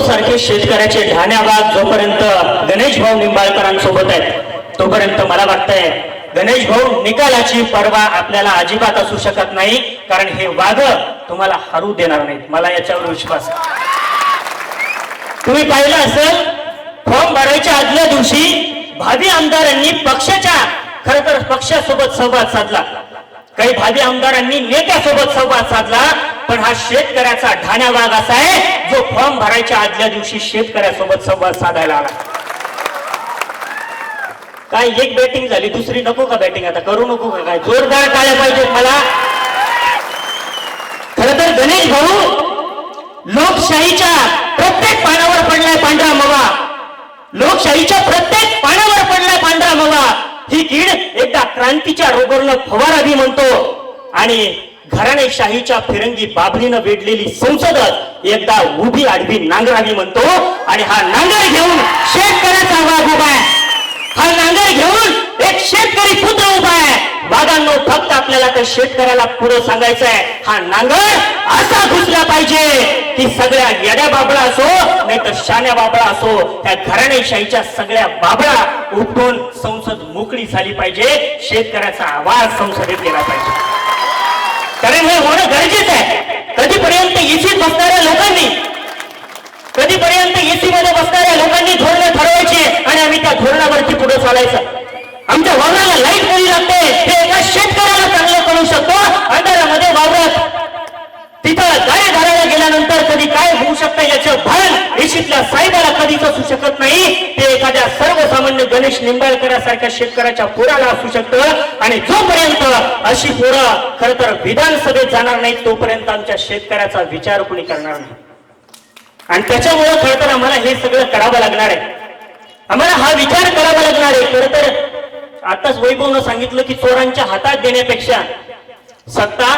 सारखे शेतकऱ्याचे ढाण्याबाग जोपर्यंत गणेश भाऊ निंबाळकरांसोबत आहेत तोपर्यंत मला वाटतंय गणेश भाऊ निकालाची पर्वा आपल्याला अजिबात असू शकत नाही, कारण हे वाघ तुम्हाला हरू देणार नाहीत, मला याच्यावर विश्वास आहे. तुम्ही पाहिलं असेल फॉर्म भरायच्या आदल्या दिवशी भावी आमदारांनी पक्षाच्या खरं तर पक्षासोबत संवाद साधला, काही भावी आमदारांनी नेत्यासोबत संवाद साधला, पण हा शेतकऱ्याचा ढाण्या वाघ असा आहे जो फॉर्म भरायच्या आदल्या दिवशी शेतकऱ्यासोबत संवाद साधायला आला. काय एक बॅटिंग झाली, दुसरी नको का बॅटिंग, आता करू नको का, काय जोरदार टाळ्या पाहिजेत मला. खर तर गणेश भाऊ लोकशाहीच्या प्रत्येक पानावर पडलाय पांढरा मवा, लोकशाहीच्या प्रत्येक पानावर पडलाय पांढरा मवा. ही कीड एकदा क्रांतीच्या रोगरनं फवारावी म्हणतो आणि घराणेशाहीच्या फिरंगी बाबरीनं वेढलेली संसद एकदा उभी आडवी नांगरावी म्हणतो. आणि हा नांगर घेऊन शेतकऱ्याचा वाघ उभा आहे, हा नांगर घेऊन एक शेतकरी पुत्र उभा आहे. वाघांनो फक्त आपल्याला त्या शेतकऱ्याला पुढे सांगायचं आहे, हा नांगर असा घुसला पाहिजे की सगळ्या येड्या बाबळा असो नाही तर शाण्या बाबळा असो, त्या घराणेशाहीच्या सगळ्या बाबळा उठून संसद मोकळी झाली पाहिजे, शेतकऱ्याचा आवाज संसदेत गेला पाहिजे. कारण हे होणं गरजेचं आहे. कधीपर्यंत एसीत बसणाऱ्या लोकांनी, कधीपर्यंत एसी मध्ये बसणाऱ्या लोकांनी धोरणं ठरवायची आणि आम्ही त्या धोरणावरती पुढे चालायचं. आमच्या वावराला लाईट कधी लागते हे एका शेतकऱ्याला चांगलं कळू शकतो. अंधारामध्ये वावरात तिथं गाड्या धरायला गेल्यानंतर कधी काय होऊ शकतं याचं भान एशीतल्या साहेबाला कधीच असू शकत नाही. ते एखाद्या सर्वसामान्य गणेश निंबाळकरासारख्या शेतकऱ्याच्या पोराला असू शकतं. आणि जोपर्यंत अशी पोरं खर तर विधानसभेत जाणार नाही तोपर्यंत आमच्या शेतकऱ्याचा विचार कोणी करणार नाही. आणि त्याच्यामुळे खरं तर आम्हाला हे सगळं करावं लागणार आहे, आम्हाला हा विचार करावा लागणार आहे. खरं तर आताच वैभवनं सांगितलं की चोरांच्या हातात देण्यापेक्षा सत्ता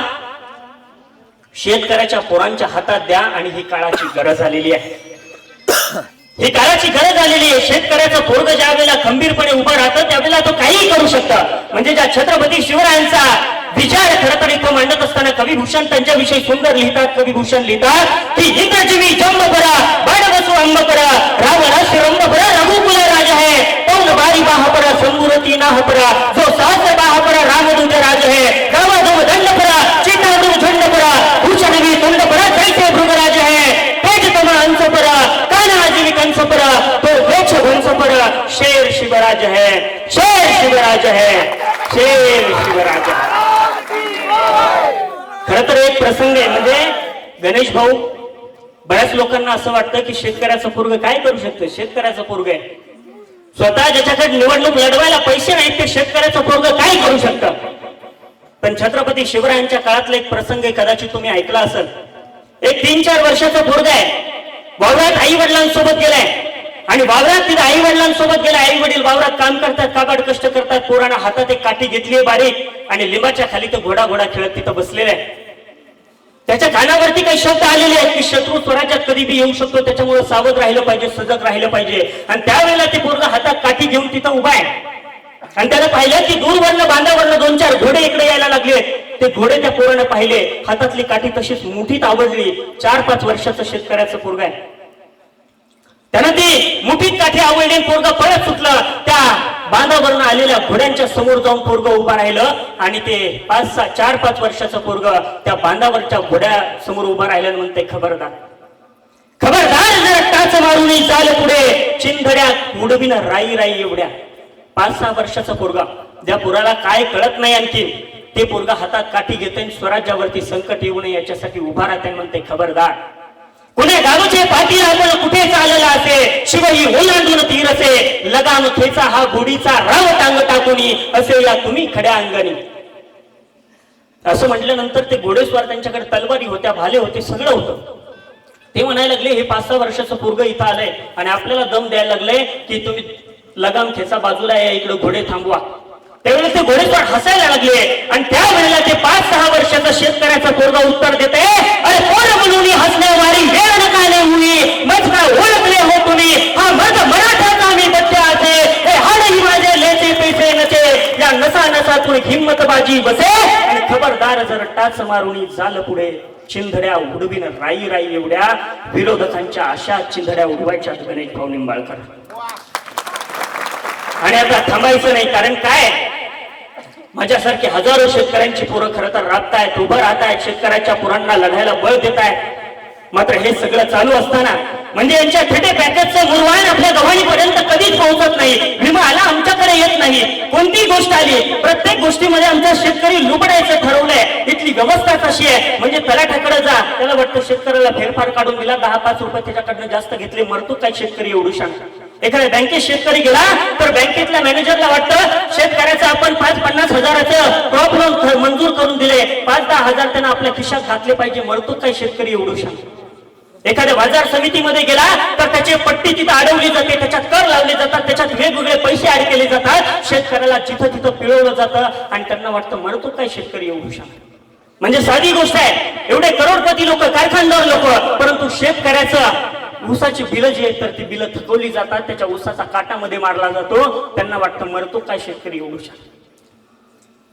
शेतकऱ्याच्या पोरांच्या हातात द्या. आणि ही काळाची गरज आलेली आहे, ही काळाची गरज आलेली आहे. शेतकऱ्याचं पोरग ज्या वेळेला खंबीरपणे उभं राहतं त्यावेळेला तो काहीही करू शकतं. म्हणजे ज्या छत्रपती शिवरायांचा विचार खरं तर इथं मांडत असताना कविभूषण त्यांच्याविषयी सुंदर लिहितात. कविभूषण लिहितात की इंद्रजीवी जंब करा बाणवसू अंब करा रावणा शिरंब करा रघुकुल राज है पौन बारी बाहपरा संगुरती नाहपरा जो सहस्र बाहपरा रामदूत राज है रामाधव दंड परा चिन्नादू झंड परा भूषणवी तुंड परा जैसे भृगराज है तेज तम अंश परा काना आजीवी कंस परा तो वेक्ष वंश परा शेर शिवराज है, शेर शिवराज है, शेर शिवराज है. खरं तर एक प्रसंग आहे. म्हणजे गणेश भाऊ, बऱ्याच लोकांना असं वाटतं की शेतकऱ्याचं पोरग काय करू शकतं, शेतकऱ्याचं पोरग आहे स्वतः ज्याच्याकडे निवडणूक लढवायला पैसे नाहीत ते शेतकऱ्याचं पोरग काय करू शकतं. पण छत्रपती शिवरायांच्या काळातला एक प्रसंग आहे, कदाचित तुम्ही ऐकला असेल. एक 3-4 वर्षाचं पोरग आहे, वावरात आई वडिलांसोबत गेलाय आणि वावरात तिथे आई वडिलांसोबत गेला. आई वडील वावरात काम करतात, काबाड कष्ट करतात. पोरानं हातात एक काठी घेतली बारीक आणि लिंबाच्या खाली तो घोडा घोडा खेळत तिथं बसलेला आहे. त्याच्या कानावरती काही शब्द आलेले आहेत की शत्रू स्वराज्यात कधी बी येऊ शकतो, त्याच्यामुळे सावध राहिलं पाहिजे, सजग राहिलं पाहिजे. आणि त्यावेळेला ते पोरगा हातात काठी घेऊन तिथं उभा आहे आणि त्याला पाहिलं की दूरवरनं बांधावरनं 2-4 घोडे इकडे यायला लागले. ते घोडे त्या पोरानं पाहिले, हातातली काठी तशीच मुठीत आवडली. 4-5 वर्षाचं शेतकऱ्याचं पोरगा आहे, त्यानं ती मुठीत काठी आवडली, पोरगा पळत सुटलं. त्या बांधावरनं आलेल्या घोड्यांच्या समोर जाऊन पोरग उभा राहिलं आणि ते 4-5 वर्षाचं पोरग त्या बांधावरच्या घोड्या समोर उभा राहिलं आणि म्हणते खबरदार, खबरदार जरा टाच मारून चाल पुढे चिंधड्यात मुडबीन राई राई एवढ्या. 5-6 वर्षाचा पोरगा, ज्या पोराला काय कळत नाही आणखी, ते पोरगा हातात काठी घेते स्वराज्यावरती संकट येऊ नये याच्यासाठी उभा राहते म्हणते खबरदार. कुणे गावचे पाटील आपण कुठे चालला असे शिवही ओलांडून तीर असे लगाम खेचा हा घोडीचा राव टांग टाकूनी असे या तुम्ही खड्या अंगणी. असं म्हटल्यानंतर ते घोडेस्वार त्यांच्याकडे तलवारी होत्या, भाले होते, सगळं होतं. ते म्हणायला लागले हे 5-6 वर्षाचं पोरग इथं आलंय आणि आपल्याला दम द्यायला लागले की तुम्ही लगाम खेचा बाजूला या, इकडे घोडे थांबवा. त्यावेळेस ते घोडेस्वार हसायला लागले आणि त्यावेळेला ते 5-6 वर्षाचा शेतकऱ्याचा पोरगा उत्तर देते, अरे पोर म्हणून हसण्यावारी वेळ नकाले हुई मजका ओळखले हो तुम्ही हा मज मराठाचा मी बच्चा असे हे हाडही माझे लेचे पैसे नसे या नसा नसातून हिम्मत बाजी बसे आणि खबरदार जर टाच मारुनी जाल पुढे, चिंधड्या उडवीन राई राई एवढ्या, विरोधकांच्या अशा चिंधड्या उडवायच्या गणेश भाऊ निंबाळकर. आणि आता थांबायचं नाही, कारण काय, माझ्यासारखे हजारो शेतकऱ्यांची पोरं खरं तर राबतायत, उभं राहतायत, शेतकऱ्याच्या पोरांना लढायला बळ देत आहेत. मात्र हे सगळं चालू असताना म्हणजे यांच्या थेटे पॅकेजचं मुरवाण आपल्या गव्हाणीपर्यंत कधीच पोहोचत नाही. विमा आला आमच्याकडे येत नाही, कोणतीही गोष्ट आली प्रत्येक गोष्टीमध्ये आमचा शेतकरी लुबडायचं ठरवलंय. इथली व्यवस्थाच अशी आहे, म्हणजे तलाठ्याकडे जा, त्याला वाटतं शेतकऱ्याला फेरफार काढून दिला, 10-5 रुपये त्याच्याकडनं जास्त घेतले, मरतो काय शेतकरी एवढू सांग. एखाद्या बँकेत शेतकरी गेला तर बँकेतल्या मॅनेजरला वाटतं शेतकऱ्याचं आपण 5-50 हजाराचं क्रॉप लोन मंजूर करून दिले, 5-10 हजार त्यांना आपल्या खिशात घातले पाहिजे, मरतो काय शेतकरी एवढू सांग. एखाद्या बाजार समितीमध्ये गेला तर त्याची पट्टी तिथं अडवली जाते, त्याच्यात कर लावले जातात, त्याच्यात वेगवेगळे पैसे ऍड केले जातात, शेतकऱ्याला जिथं तिथं पिळवलं जातं आणि त्यांना वाटतं मरतो काय शेतकरी एवढू सांग. म्हणजे साधी गोष्ट आहे, एवढे करोडपती लोक, कारखानदार लोक, परंतु शेतकऱ्याचं ऊसाची बिलं जी आहेत तर ती बिलं थकवली जातात, त्याच्या ऊसाचा काटामध्ये मारला जातो, त्यांना वाटतं मरतो काय शेतकरी एवढू सांग.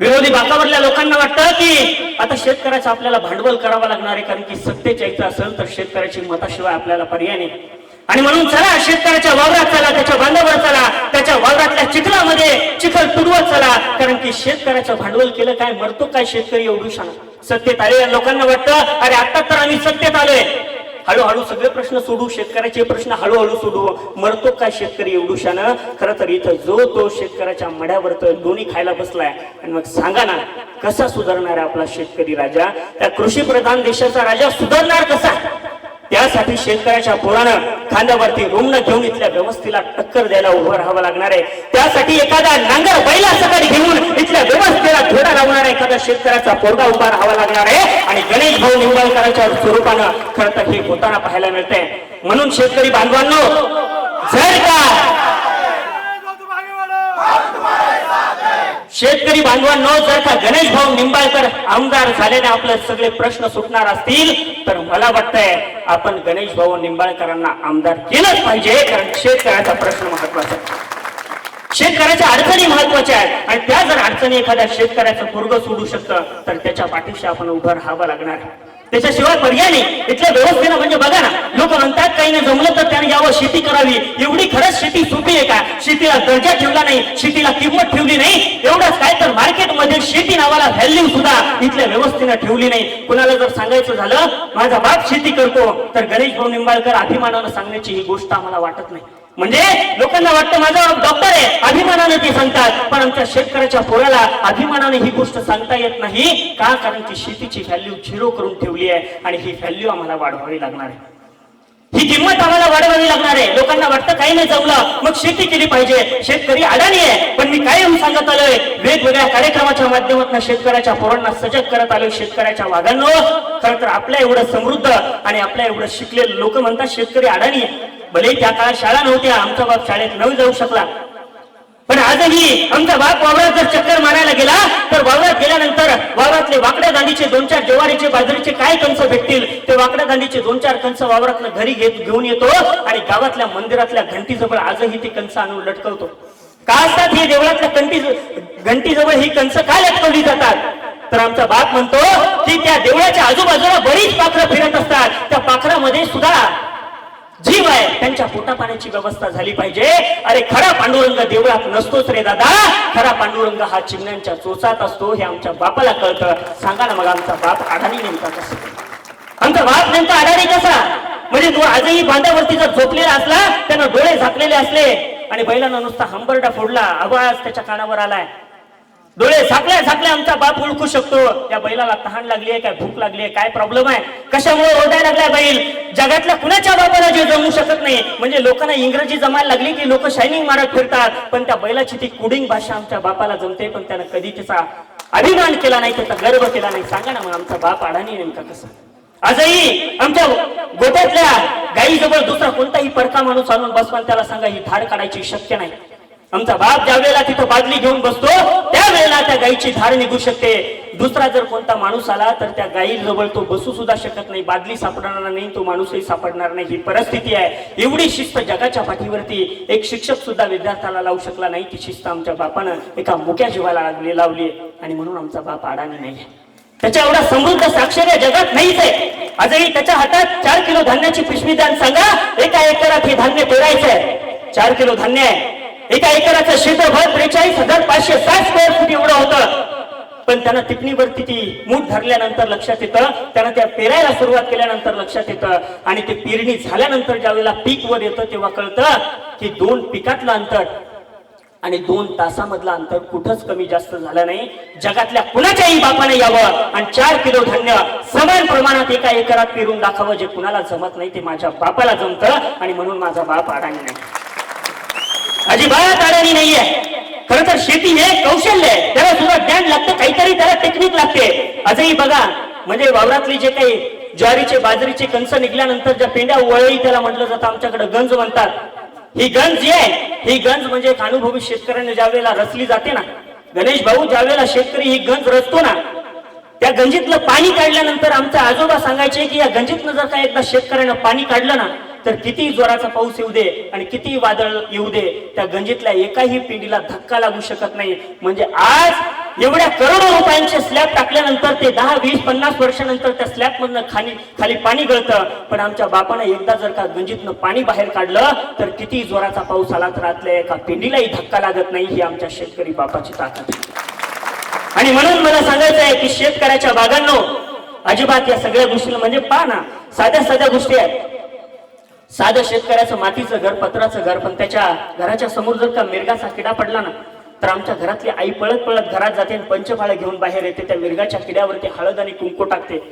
विरोधी बाकावरल्या लोकांना वाटतं की आता शेतकऱ्याचं आपल्याला भांडवल करावं लागणार आहे, कारण की सत्तेच यायचं असेल तर शेतकऱ्याची मताशिवाय आपल्याला पर्याय नाही. आणि म्हणून चला शेतकऱ्याच्या वावरात चला, त्याच्या बांधावर चला, त्याच्या वावरातल्या चिखलामध्ये चिखल तुडवत चला, कारण की शेतकऱ्याचं भांडवल केलं काय, मरतो काय शेतकरी एवढू सांग. सत्तेत आलेल्या लोकांना वाटतं अरे आता तर आम्ही सत्तेत आलोय, हळूहळू सगळे प्रश्न सोडू, शेतकऱ्याचे प्रश्न हळूहळू सोडू, मरतो काय शेतकरी एवढूशानं. खरं तर इथं जो तो शेतकऱ्याच्या मड्यावर तर दोन्ही खायला बसलाय. आणि मग सांगा ना कसा सुधारणार आहे आपला शेतकरी राजा, त्या कृषी प्रधान देशाचा राजा सुधारणार कसा. त्यासाठी शेतकऱ्याच्या पोरानं खांद्यावरती रुमणं घेऊन इथल्या व्यवस्थेला टक्कर द्यायला उभं राहावं लागणार आहे. त्यासाठी एखादा नांगर बैला सकाळी घेऊन इथल्या व्यवस्थेला धोडा लावणारा एखादा शेतकऱ्याचा पोरगा उभा राहावा लागणार आहे. आणि गणेश भाऊ निंबाळकरांच्या स्वरूपानं खरं तर हे होताना पाहायला मिळतंय. म्हणून शेतकरी बांधवांनो, जर का शेतकरी बांधवांनो जर का गणेश भाऊ निंबाळकर आमदार झाल्याने आपले सगळे प्रश्न सुटणार असतील तर मला वाटतंय आपण गणेश भाऊ निंबाळकरांना आमदार केलंच पाहिजे. कारण शेतकऱ्याचा प्रश्न महत्वाचा आहे, शेतकऱ्याच्या अडचणी महत्वाच्या आहेत. आणि त्या जर अडचणी एखाद्या शेतकऱ्याचं पोरगं सोडू शकतं तर त्याच्या पाठीशी आपण उभं राहावं लागणार, त्याच्याशिवाय पर्याय नाही. इथल्या व्यवस्थेनं म्हणजे बघा ना, लोक म्हणतात काही नाही जमलं तर त्याने यावं शेती करावी. एवढी खरंच शेती सोपी आहे का? शेतीला दर्जा ठेवला नाही, शेतीला किंमत ठेवली नाही. एवढंच काय तर मार्केटमध्ये शेती नावाला व्हॅल्यू सुद्धा इथल्या व्यवस्थेनं ठेवली नाही. कुणाला जर सांगायचं झालं माझा बाप शेती करतो तर गणेश भाऊ निंबाळकर अभिमानानं सांगण्याची ही गोष्ट आम्हाला वाटत नाही. म्हणजे लोकांना वाटतं माझा डॉक्टर आहे, अभिमानाने ते सांगतात, पण आमच्या शेतकऱ्याच्या पोराला अभिमानाने ही गोष्ट सांगता येत नाही का? कारण की शेतीची व्हॅल्यू 0 करून ठेवली आहे आणि ही व्हॅल्यू आम्हाला वाढवावी लागणार आहे, ही किंमत आम्हाला वाढवावी लागणार आहे. लोकांना वाटतं काही नाही जमलं मग शेती केली पाहिजे, शेतकरी अडाणी आहे. पण मी कायम सांगत आलोय, वेगवेगळ्या कार्यक्रमाच्या माध्यमातून शेतकऱ्याच्या पोरांना सजग करत आलोय. शेतकऱ्याच्या वाघांनो, खरं तर आपल्या एवढं समृद्ध आणि आपल्या एवढं शिकलेलं लोक म्हणतात शेतकरी अडाणी आहे. भले त्या काळात शाळा नव्हत्या, आमचा बाप शाळेत न जाऊ शकला, पण आजही आमचा बाप वावरात जर चक्कर मारायला गेला तर वावरात गेल्यानंतर वावरातले वाकड्या दांडीचे 2-4 ज्वारीचे बाजरीचे काय कंस भेटतील ते वाकड्या दांडीचे 2-4 कंस वावरातनं घरी घेऊन येतो आणि गावातल्या मंदिरातल्या घंटीजवळ आजही ते कंस आणून लटकवतो. का असतात हे देवळातल्या घंटीजवळ ही कंस का लटकवली जातात? तर आमचा बाप म्हणतो की त्या देवळाच्या आजूबाजूला बरीच पाखरं फिरत असतात, त्या पाखरामध्ये सुद्धा जीव आहे, त्यांच्या पोटा पाण्याची व्यवस्था झाली पाहिजे. अरे खरा पांडुरंग देवळात नसतोच रे दादा, खरा पांडुरंग हा चिमण्यांच्या चोचात असतो हे आमच्या बापाला कळतं. सांगा ना मग आमचा बाप अडाणी नेमका कसा? आमचा बाप नेमका अडाणी कसा? म्हणजे तो आजही बांधावरती जर झोपलेला असला, त्यानं डोळे झाकलेले असले आणि बैलानं नुसता हंबरडा फोडला, आवाज त्याच्या कानावर आलाय, डोळे झाकल्या झाकल्या आमचा बाप ओळखू शकतो या बैलाला तहान लागली आहे, काय भूक लागली आहे, काय प्रॉब्लेम आहे, कशामुळे ओरडायला लागलाय बैल. जगातल्या कुणाच्या बापाला जे जमू शकत नाही. म्हणजे लोकांना इंग्रजी जमायला लागली की लोक शायनिंग मारत फिरतात, पण त्या बैलाची ती कुडिंग भाषा आमच्या बापाला जमते, पण त्यानं कधी त्याचा अभिमान केला नाही, त्याचा गर्व केला नाही. सांगा ना मग आमचा बाप अडाणी नेमका कसा? आजही आमच्या गोठ्यातल्या गायीजवळ दुसरा कोणताही परका माणूस आणून बसवा, त्याला सांगा ही धार काढायची शक्य नाही. आमचा बाप ज्या वेळेला तिथं बादली घेऊन बसतो त्यावेळेला त्या गायीची धार निघू शकते. दुसरा जर कोणता माणूस आला तर त्या गायीजवळ तो बसू सुद्धा शकत नाही, बादली सापडणार नाही, तो माणूसही सापडणार नाही. ही परिस्थिती आहे. एवढी शिस्त जगाच्या पाठीवरती एक शिक्षक सुद्धा विद्यार्थ्याला लावू शकला नाही. ती शिस्त आमच्या बापानं एका मुक्या जीवाला लावली आणि म्हणून आमचा बाप अडाणी नाही. त्याच्या एवढा समृद्ध साक्षर या जगात नाहीच आहे. आजही त्याच्या हातात 4 किलो धान्याची पिशवी द्या, सांगा एका एकरात हे धान्य पेरायचंय. 4 किलो धान्य आहे. एका एकराचं क्षेत्रफळ 43,560 स्क्वेअर फूट एवढं होतं. पण त्यांना टिपणीवरती ती मूठ धरल्यानंतर लक्षात येतं, त्यांना त्या पेरायला सुरुवात केल्यानंतर लक्षात येतं, आणि ते पेरणी झाल्यानंतर ज्या वेळेला पीक वर येतं तेव्हा कळतं की 2 पिकातलं अंतर आणि 2 तासामधलं अंतर कुठंच कमी जास्त झालं नाही. जगातल्या कुणाच्याही बापाने यावं आणि 4 किलो धान्य समान प्रमाणात एका एकरात पेरून दाखवावं. जे कुणाला जमत नाही ते माझ्या बापाला जमतं, आणि म्हणून माझा बाप अडाणी नाही, अजिबात अडाणी नाहीये. खरं तर शेती हे कौशल्य आहे, त्याला सुद्धा ज्ञान लागतं, काहीतरी त्याला टेक्निक लागते. आजही बघा, म्हणजे वावरातली जे काही ज्वारीचे बाजरीचे कंस निघल्यानंतर ज्या पेंड्या वळई त्याला म्हटलं जातं, आमच्याकडे गंज म्हणतात. ही गंज जी आहे, ही गंज म्हणजे एक अनुभवी शेतकऱ्याने ज्या वेळेला रचली जाते ना, गणेश भाऊ, ज्या वेळेला शेतकरी ही गंज रचतो ना, त्या गंजीतलं पाणी काढल्यानंतर आमचे आजोबा सांगायचे की या गंजीतनं जर का एकदा शेतकऱ्यानं पाणी काढलं ना, तर किती जोराचा पाऊस येऊ दे आणि किती वादळ येऊ दे, त्या गंजीतल्या एकाही पिंडीला धक्का लागू शकत नाही. म्हणजे आज एवढ्या करोडो रुपयांचे स्लॅब टाकल्यानंतर ते 10, 20, 50 वर्षानंतर त्या स्लॅब मधनं खाली पाणी गळतं. पण आमच्या बापानं एकदा जर का गंजीतनं पाणी बाहेर काढलं तर किती जोराचा पाऊस आला तर आतल्या एका पिंडीलाही धक्का लागत नाही. ही आमच्या शेतकरी बापाची ताकद आहे. आणि म्हणून मला सांगायचं आहे की शेतकऱ्याच्या बागांनो, अजिबात या सगळ्या गोष्टी म्हणजे पहा ना, साध्या साध्या गोष्टी आहेत. साधं शेतकऱ्याचं मातीचं घर, पत्राचं घर, पण त्याच्या घराच्या समोर जर का मिरगाचा किडा पडला ना, तर आमच्या घरातली आई पळत पळत घरात जाते आणि पंचफाळं घेऊन बाहेर येते. त्या मिरगाच्या किड्यावरती हळद आणि कुंकू टाकते.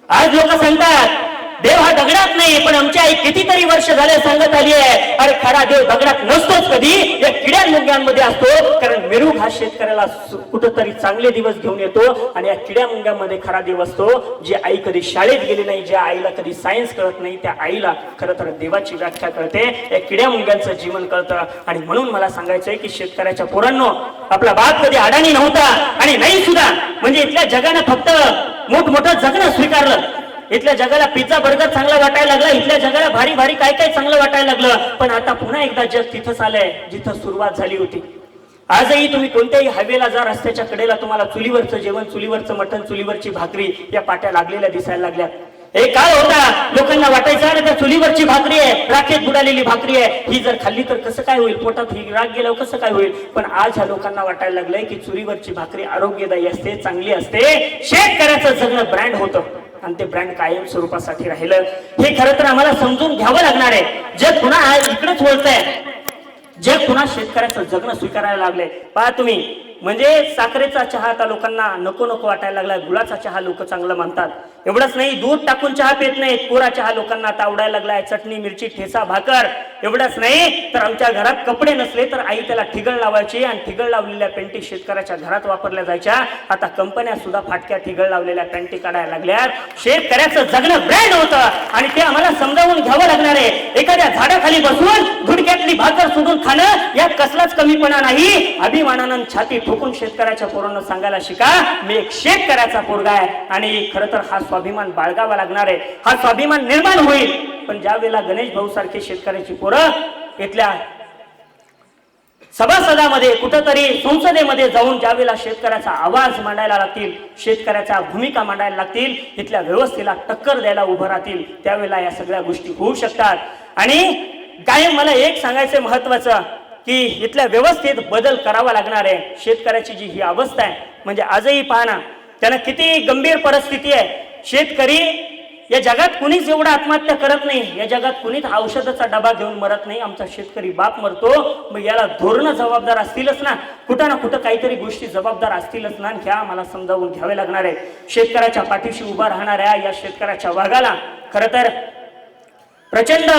आज लोक सांगतात देव हा दगडात नाही, पण आमची आई कितीतरी वर्ष झाले सांगत आली आहे, अरे खरा देव दगडात नसतोच, कधी या किड्या मुंग्यांमध्ये असतो. कारण मिरुग हा शेतकऱ्याला कुठंतरी चांगले दिवस घेऊन येतो, आणि या किड्या मुंग्यांमध्ये खरा देव असतो. जी आई कधी शाळेत गेली नाही, ज्या आईला कधी सायन्स कळत नाही, त्या आईला खरं तर देवाची व्याख्या कळते, या किड्या मुंग्यांचं जीवन कळतं. आणि म्हणून मला सांगायचंय की शेतकऱ्याच्या पोरांनो, आपला बाप कधी अडाणी नव्हता आणि नाही सुद्धा. म्हणजे इथल्या जगानं फक्त मोठमोठं जगणं स्वीकारलं. इथल्या जगाला पिझ्झा बर्गर चांगला वाटायला लागला, इथल्या जगाला भारी भारी काय काय चांगलं वाटायला लागलं. पण आता पुन्हा एकदा जग तिथंच आलंय जिथं सुरुवात झाली होती. आजही तुम्ही कोणत्याही हायवेला जा, रस्त्याच्या कडेला तुम्हाला चुलीवरचं जेवण, चुलीवरचं मटण, चुलीवरची भाकरी या पाट्या लागलेल्या दिसायला लागल्यात. एक काळ होता लोकांना वाटायचं अरे त्या चुलीवरची भाकरी आहे, राखेत बुडालेली भाकरी आहे, ही जर खाल्ली तर कसं काय होईल, पोटात ही राग गेल्यावर कसं काय होईल. पण आज ह्या लोकांना वाटायला लागलंय की चुलीवरची भाकरी आरोग्यदायी असते, चांगली असते. शेतकऱ्याचं जगणं ब्रँड होतं आणि ते ब्रँड कायम स्वरूपासाठी राहिलं. हे खरं तर आम्हाला समजून घ्यावं लागणार आहे. जग पुन्हा इकडेच वळतंय, जग पुन्हा शेतकऱ्याचं जगणं स्वीकारायला लागलंय. पहा तुम्ही, म्हणजे साखरेचा चहा आता लोकांना नको नको वाटायला लागला, गुळाचा चहा लोक चांगलं मानतात. एवढंच नाही, दूध टाकून चहा पित नाहीत, कोरा चहा लोकांना आता आवडायला लागलाय, चटणी मिरची ठेचा भाकर. एवढंच नाही तर आमच्या घरात कपडे नसले तर आई त्याला ठिगळ लावायची, आणि ठिगळ लावलेल्या पॅन्टी शेतकऱ्याच्या घरात वापरल्या जायच्या. आता कंपन्या सुद्धा फाटक्या ठिगळ लावलेल्या पॅन्टी काढायला लागल्यात. शेतकऱ्याचं जगणं ब्रँड होतं आणि ते आम्हाला समजावून घ्यावं लागणार आहे. एखाद्या झाडाखाली बसून गुडघ्यातली भाकर सोडून खाणं यात कसलाच कमीपणा नाही. अभिमानानं छाती ठोकून शेतकऱ्याच्या पोरांना सांगायला शिका, मी एक शेतकऱ्याचा पोरगा आहे. आणि खरं तर हा स्वाभिमान बाळगावा लागणार आहे. हा स्वाभिमान निर्माण होईल पण ज्या वेळेला गणेश भाऊ सारखे शेतकऱ्याची पोरं इथल्या सभासदामध्ये, कुठंतरी संसदेमध्ये जाऊन ज्या वेळेला शेतकऱ्याचा आवाज मांडायला लागतील, शेतकऱ्याच्या भूमिका मांडायला लागतील, इथल्या व्यवस्थेला टक्कर द्यायला उभं राहतील, त्यावेळेला या सगळ्या गोष्टी होऊ शकतात. आणि कायम मला एक सांगायचं महत्वाचं की इथल्या व्यवस्थेत बदल करावा लागणार आहे. शेतकऱ्याची जी ही अवस्था आहे, म्हणजे आजही पाहना त्यांना किती गंभीर परिस्थिती आहे. शेतकरी या जगात कुणीच एवढा आत्महत्या करत नाही, या जगात कुणीच औषधाचा डबा घेऊन मरत नाही, आमचा शेतकरी बाप मरतो. मग याला धोरणं जबाबदार असतीलच ना, कुठं ना कुठं काहीतरी गोष्टी जबाबदार असतीलच ना. ह्या मला समजावून घ्यावे लागणार आहे. शेतकऱ्याच्या पाठीशी उभा राहणाऱ्या या शेतकऱ्याच्या वाघाला खरं तर प्रचंड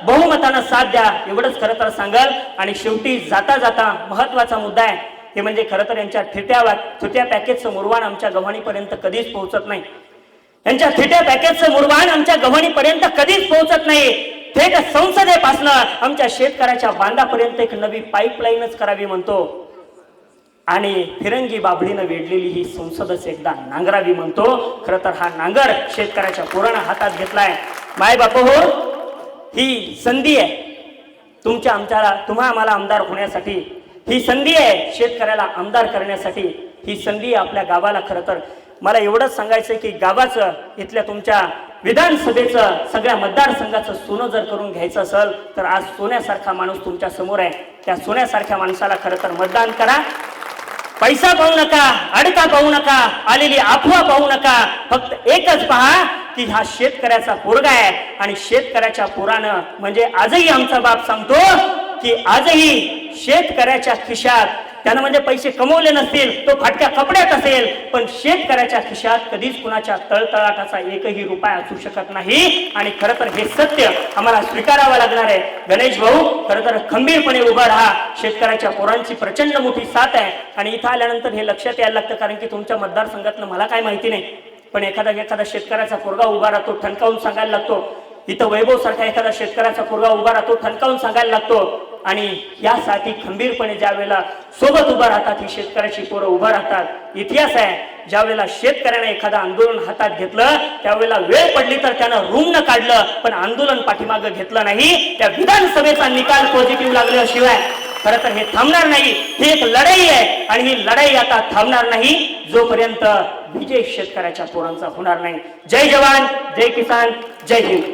बहुमतानं साथ द्या, एवढंच खरं तर सांगाल. आणि शेवटी जाता जाता महत्वाचा मुद्दा आहे हे म्हणजे खरं तर यांच्या थिट्या पॅकेजचं मुरवाण आमच्या गव्हाणीपर्यंत कधीच पोहोचत नाही. यांच्या थिट्या पॅकेजचं मुरवाण आमच्या गव्हाणीपर्यंत कधीच पोहोचत नाही. थेट संसदेपासून आमच्या शेतकऱ्याच्या बांधापर्यंत एक नवी पाईपलाईनच करावी म्हणतो, आणि फिरंगी बाबडीनं वेढलेली ही संसदच एकदा नांगरावी म्हणतो. खरं तर हा नांगर शेतकऱ्याच्या पोरानं हातात घेतलाय. माय बाप हो, ही संधी आहे तुम्हा आम्हाला आमदार होण्यासाठी, ही संधी आहे शेतकऱ्याला आमदार करण्यासाठी, ही संधी आपल्या गावाला खरं तर मला एवढंच सांगायचं की गावाचं इथल्या तुमच्या विधानसभेचं सगळ्या मतदारसंघाचं सोनं जर करून घ्यायचं असेल तर आज सोन्यासारखा माणूस तुमच्या समोर आहे. त्या सोन्यासारख्या माणसाला खरं तर मतदान करा. पैसा पाहू नका, अडका पाहू नका, आलेली अफवा पाहू नका. फक्त एकच पहा की हा शेतकऱ्याचा पोरगा आहे आणि शेतकऱ्याच्या पोरानं म्हणजे आजही आमचा बाप सांगतो की आजही शेतकऱ्याच्या खिशात त्यानं म्हणजे पैसे कमवले नसतील, तो फाटक्या कपड्यात असेल, पण शेतकऱ्याच्या खिशात कधीच कुणाच्या तळतळाटाचा एकही रुपया असू शकत नाही. आणि खरं तर हे सत्य आम्हाला स्वीकारावं लागणार आहे. गणेश भाऊ खरं तर खंबीरपणे उभा राहा. शेतकऱ्याच्या पोरांची प्रचंड मोठी साथ आहे आणि इथं आल्यानंतर हे लक्षात यायला लागतं, कारण की तुमच्या मतदारसंघातलं मला काय माहिती नाही, पण एखादा शेतकऱ्याचा पोरगा उभा राहतो, ठणकावून सांगायला लागतो. इथं वैभव सारखा एखादा शेतकऱ्याचा पोरगा उभा राहतो, ठणकावून सांगायला लागतो. आणि यासाठी खंबीरपणे ज्या वेळेला सोबत उभा राहतात ही शेतकऱ्याची पोरं उभा राहतात. इतिहास आहे, ज्या वेळेला शेतकऱ्याने एखादं आंदोलन हातात घेतलं त्यावेळेला वेळ पडली तर त्यानं रूमनं काढलं, पण आंदोलन पाठीमागं घेतलं नाही. त्या विधानसभेचा निकाल पॉझिटिव्ह लागल्याशिवाय खरं तर हे थांबणार नाही. ही एक लढाई आहे आणि ही लढाई आता थांबणार नाही जोपर्यंत विजय शेतकऱ्याच्या पोरांचा होणार नाही. जय जवान, जय किसान, जय हिंद.